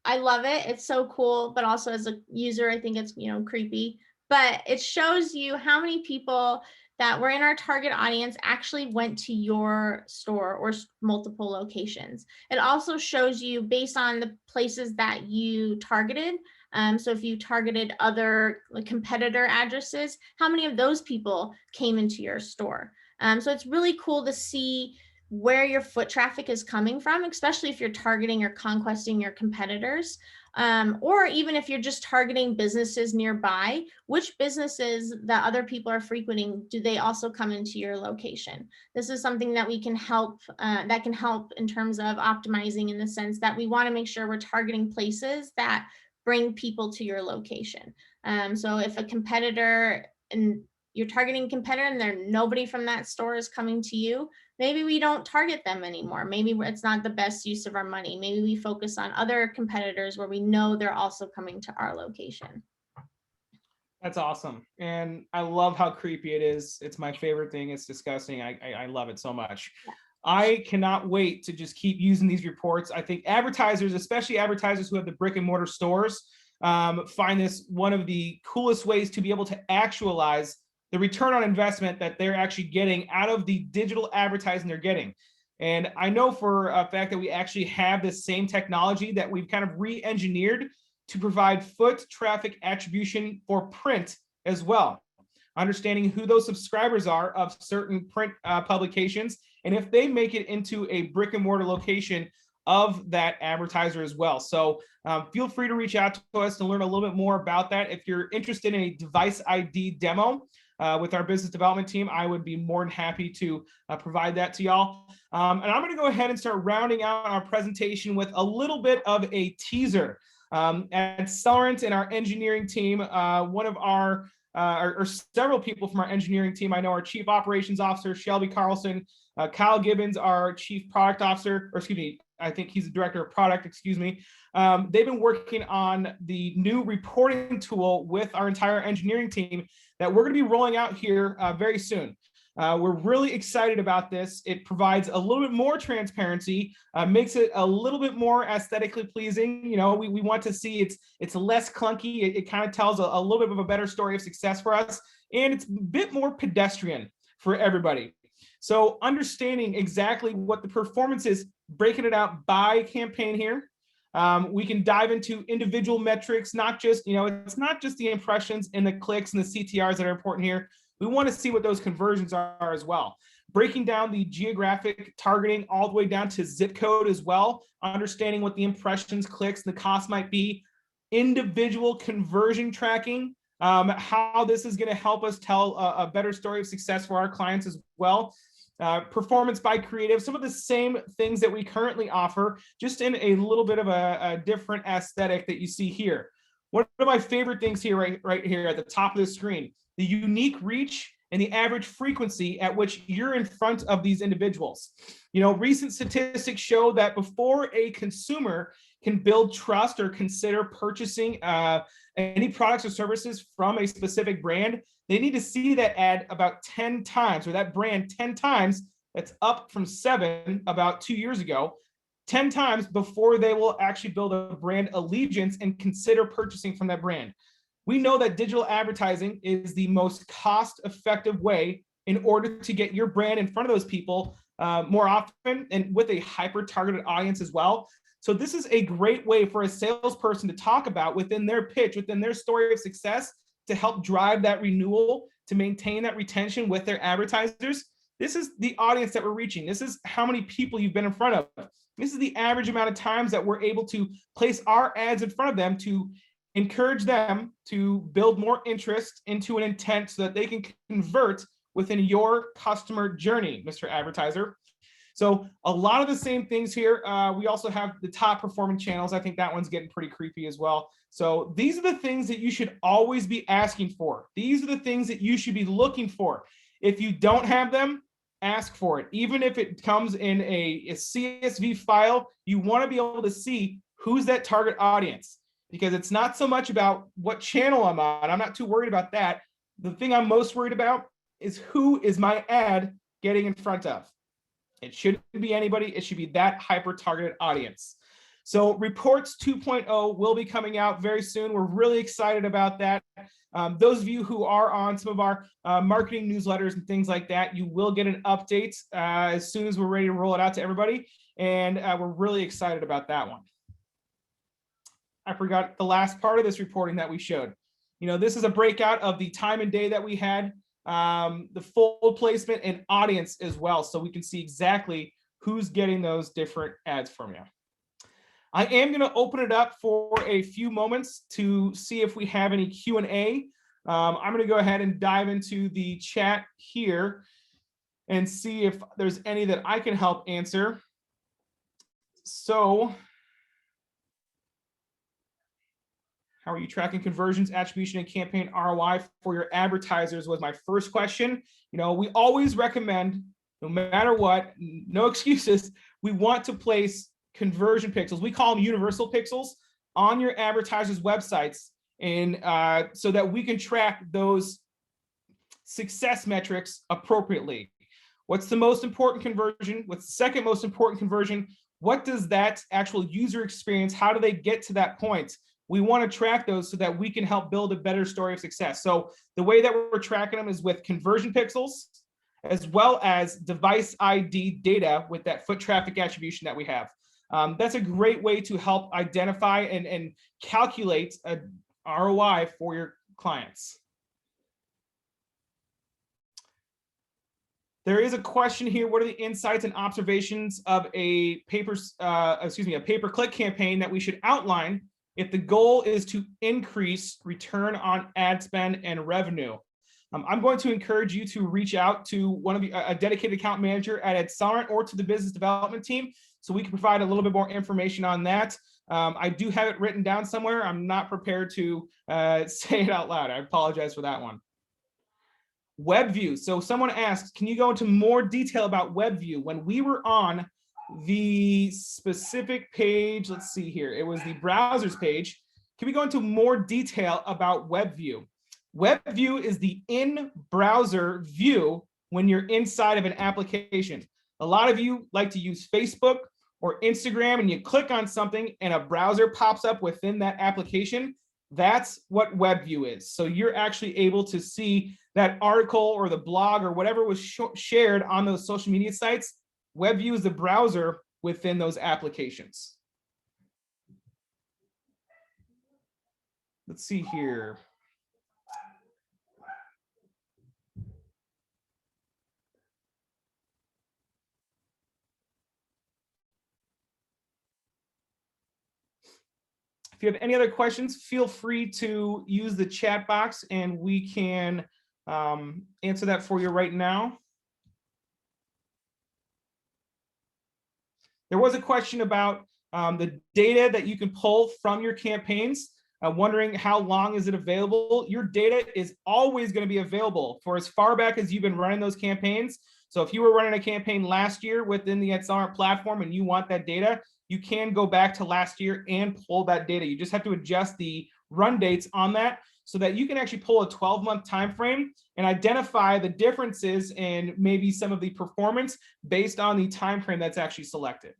I love it. It's so cool, but also as a user, I think it's, creepy. But it shows you how many people that were in our target audience actually went to your store or multiple locations. It also shows you based on the places that you targeted. So if you targeted other competitor addresses, how many of those people came into your store? So it's really cool to see where your foot traffic is coming from, especially if you're targeting or conquesting your competitors. Or even if you're just targeting businesses nearby, which businesses that other people are frequenting, do they also come into your location? This is something that we can help, that can help in terms of optimizing, in the sense that we want to make sure we're targeting places that bring people to your location. So if a competitor and you're targeting a competitor and nobody from that store is coming to you, maybe we don't target them anymore. Maybe it's not the best use of our money. Maybe we focus on other competitors where we know they're also coming to our location. That's awesome. And I love how creepy it is. It's my favorite thing. It's disgusting. I love it so much. Yeah. I cannot wait to just keep using these reports. I think advertisers, especially advertisers who have the brick and mortar stores, find this one of the coolest ways to be able to actualize the return on investment that they're actually getting out of the digital advertising they're getting. And I know for a fact that we actually have this same technology that we've kind of re-engineered to provide foot traffic attribution for print as well. Understanding who those subscribers are of certain print publications, and if they make it into a brick and mortar location of that advertiser as well. So feel free to reach out to us to learn a little bit more about that. If you're interested in a device ID demo, with our business development team, I would be more than happy to provide that to y'all. And I'm going to go ahead and start rounding out our presentation with a little bit of a teaser. AdCellerant and our engineering team, one of our, or several people from our engineering team, I know our Chief Operations Officer, Shelby Carlson, Kyle Gibbons, our Chief Product Officer, or excuse me, I think he's the Director of Product, excuse me. They've been working on the new reporting tool with our entire engineering team that we're going to be rolling out here very soon. We're really excited about this. It provides a little bit more transparency, makes it a little bit more aesthetically pleasing. We want to see it's less clunky. It kind of tells a little bit of a better story of success for us, and it's a bit more pedestrian for everybody. So understanding exactly what the performance is, breaking it out by campaign here. We can dive into individual metrics, not just, it's not just the impressions and the clicks and the CTRs that are important here. We want to see what those conversions are as well. Breaking down the geographic targeting all the way down to zip code as well, understanding what the impressions, clicks, and the cost might be. Individual conversion tracking, how this is going to help us tell a better story of success for our clients as well. Performance by creative, some of the same things that we currently offer, just in a little bit of a different aesthetic that you see here. One of my favorite things here, right here at the top of the screen, the unique reach and the average frequency at which you're in front of these individuals. You know, recent statistics show that before a consumer can build trust or consider purchasing any products or services from a specific brand, they need to see that ad about 10 times, or that brand 10 times. That's up from 7 about 2 years ago, 10 times before they will actually build a brand allegiance and consider purchasing from that brand. We know that digital advertising is the most cost-effective way in order to get your brand in front of those people more often, and with a hyper-targeted audience as well. So this is a great way for a salesperson to talk about within their pitch, within their story of success, to help drive that renewal, to maintain that retention with their advertisers. This is the audience that we're reaching. This is how many people you've been in front of. This is the average amount of times that we're able to place our ads in front of them to encourage them to build more interest into an intent so that they can convert within your customer journey, Mr. Advertiser. So a lot of the same things here. We also have the top performing channels. I think that one's getting pretty creepy as well. So these are the things that you should always be asking for. These are the things that you should be looking for. If you don't have them, ask for it. Even if it comes in a CSV file, you want to be able to see who's that target audience, because it's not so much about what channel I'm on. I'm not too worried about that. The thing I'm most worried about is who is my ad getting in front of. It shouldn't be anybody. It should be that hyper-targeted audience. So Reports 2.0 will be coming out very soon. We're really excited about that. Those of you who are on some of our marketing newsletters and things like that, you will get an update as soon as we're ready to roll it out to everybody. And we're really excited about that one. I forgot the last part of this reporting that we showed. You know, this is a breakout of the time and day that we had, the full placement and audience as well. So we can see exactly who's getting those different ads from you. I am going to open it up for a few moments to see if we have any Q&A. I'm going to go ahead and dive into the chat here and see if there's any that I can help answer. So, how are you tracking conversions, attribution, and campaign ROI for your advertisers was my first question. You know, we always recommend, no matter what, no excuses, we want to place conversion pixels. We call them universal pixels on your advertisers' websites, and so that we can track those success metrics appropriately. What's the most important conversion? What's the second most important conversion? What does that actual user experience, how do they get to that point? We want to track those so that we can help build a better story of success. So the way that we're tracking them is with conversion pixels, as well as device ID data with that foot traffic attribution that we have. That's a great way to help identify and calculate a ROI for your clients. There is a question here. What are the insights and observations of a pay-per-click campaign that we should outline if the goal is to increase return on ad spend and revenue? I'm going to encourage you to reach out to a dedicated account manager at AdCellerant or to the business development team, so we can provide a little bit more information on that. I do have it written down somewhere. I'm not prepared to say it out loud. I apologize for that one. WebView. So someone asked, can you go into more detail about WebView? When we were on the specific page, let's see here, it was the browsers page. Can we go into more detail about WebView? WebView is the in-browser view when you're inside of an application. A lot of you like to use Facebook or Instagram, and you click on something and a browser pops up within that application. That's what WebView is. So you're actually able to see that article or the blog or whatever was shared on those social media sites. WebView is the browser within those applications. Let's see here. If you have any other questions, feel free to use the chat box and we can answer that for you right now. There was a question about the data that you can pull from your campaigns. wondering how long is it available, your data is always going to be available for as far back as you've been running those campaigns. So if you were running a campaign last year within the AdCellerant platform and you want that data, you can go back to last year and pull that data. You just have to adjust the run dates on that so that you can actually pull a 12-month time frame and identify the differences in maybe some of the performance based on the time frame that's actually selected.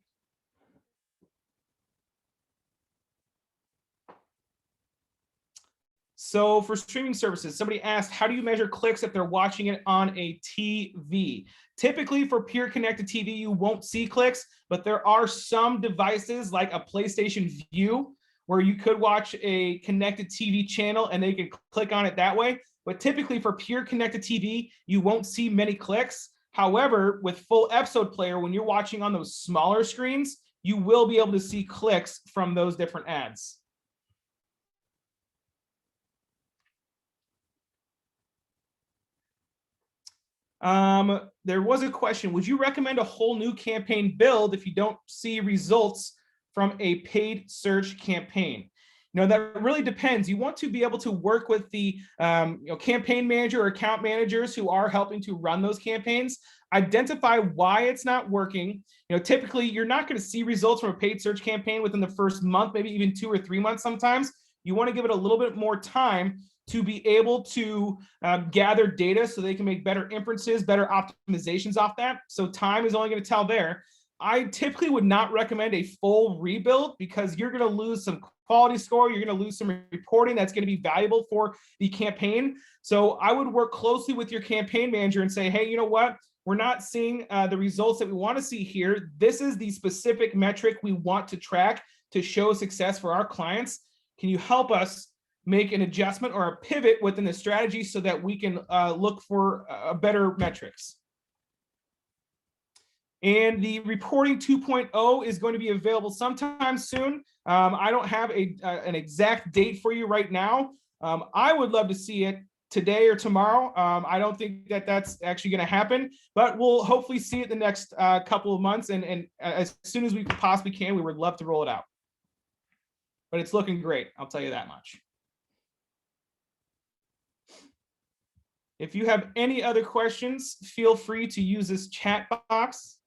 So for streaming services, somebody asked, how do you measure clicks if they're watching it on a TV? Typically for pure connected TV, you won't see clicks, but there are some devices like a PlayStation View where you could watch a connected TV channel and they can click on it that way. But typically for pure connected TV, you won't see many clicks. However, with full episode player, when you're watching on those smaller screens, you will be able to see clicks from those different ads. There was a question, would you recommend a whole new campaign build if you don't see results from a paid search campaign? That really depends. You want to be able to work with the campaign manager or account managers who are helping to run those campaigns, identify why it's not working. Typically you're not going to see results from a paid search campaign within the first month, maybe even 2 or 3 months sometimes. You want to give it a little bit more time to be able to gather data so they can make better inferences, better optimizations off that. So time is only going to tell there. I typically would not recommend a full rebuild because you're going to lose some quality score. You're going to lose some reporting that's going to be valuable for the campaign. So I would work closely with your campaign manager and say, hey, you know what? We're not seeing the results that we want to see here. This is the specific metric we want to track to show success for our clients. Can you help us make an adjustment or a pivot within the strategy so that we can look for better metrics? And the reporting 2.0 is going to be available sometime soon. I don't have an exact date for you right now. I would love to see it today or tomorrow. I don't think that that's actually going to happen, but we'll hopefully see it the next couple of months. And as soon as we possibly can, we would love to roll it out. But it's looking great, I'll tell you that much. If you have any other questions, feel free to use this chat box.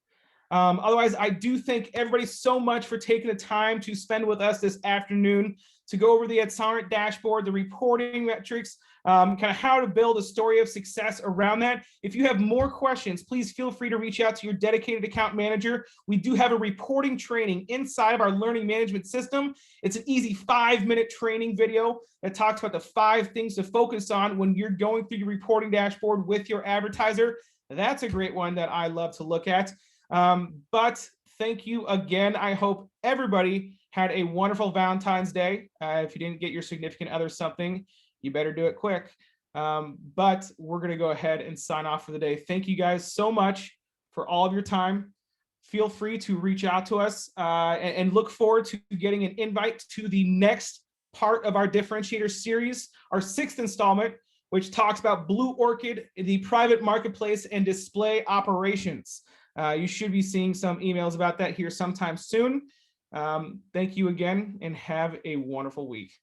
Otherwise, I do thank everybody so much for taking the time to spend with us this afternoon to go over the AdCellerant dashboard, the reporting metrics, kind of how to build a story of success around that. If you have more questions, please feel free to reach out to your dedicated account manager. We do have a reporting training inside of our learning management system. It's an easy 5-minute training video that talks about the 5 things to focus on when you're going through your reporting dashboard with your advertiser. That's a great one that I love to look at. But thank you again. I hope everybody had a wonderful Valentine's Day. If you didn't get your significant other something, you better do it quick. But we're going to go ahead and sign off for the day. Thank you guys so much for all of your time. Feel free to reach out to us and look forward to getting an invite to the next part of our Differentiator series, our 6th installment, which talks about Blue Orchid, the private marketplace and display operations. You should be seeing some emails about that here sometime soon. Thank you again and have a wonderful week.